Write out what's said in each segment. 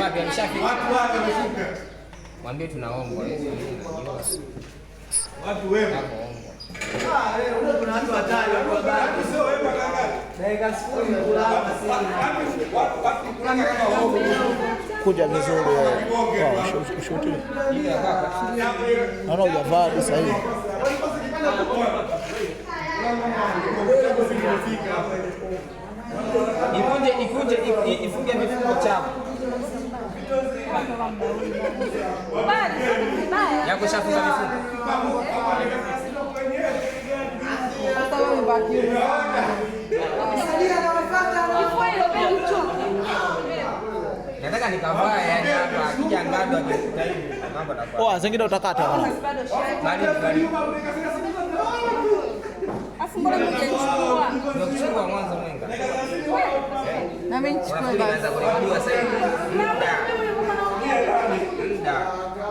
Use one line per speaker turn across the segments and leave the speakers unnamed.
ngapi? Ameshafika.
Watu wamefika.
Mwambie tunaomba.
Watu wema.
Leo kuna watu hatari watu wabaya.
Sio wema kaka.
Dakika 10 kulala sisi.
Watu kulanga kama homo.
Kuja vizuri wewe. Ushuti. Naona hujavaa sasa hivi.
Ifunge mifuko chapa. Yako shafunga mifuko. Nataka nikavaa yani hapa akija ngado akikuta hivi mambo yanakuwa.
Oh, zingine utakata bwana.
Bali.
Afu mbona mjachukua?
Ndio mwanzo mwenga.
Na mimi nichukue basi.
Naanza kulipiwa sasa hivi.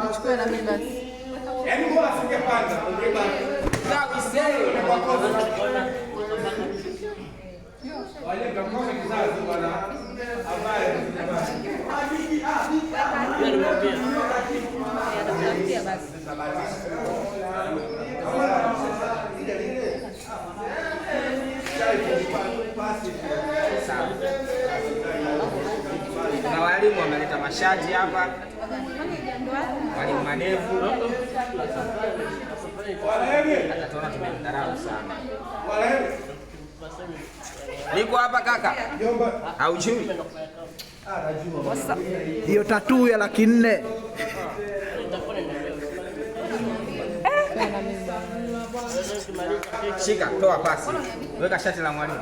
Nichukue na mimi basi.
Yaani mbona singepanda?
Sawa isee.
Wale mtakosa kizazi bwana. Ambaye
Ndio basi.
Na walimu wameleta mashati hapa. Walimu madevu. Hata tunaona tumemdharau sana. Niko hapa kaka. Haujui?
Hiyo tattoo ya 400,000.
Shika, toa pasi. Weka shati la mwalimu.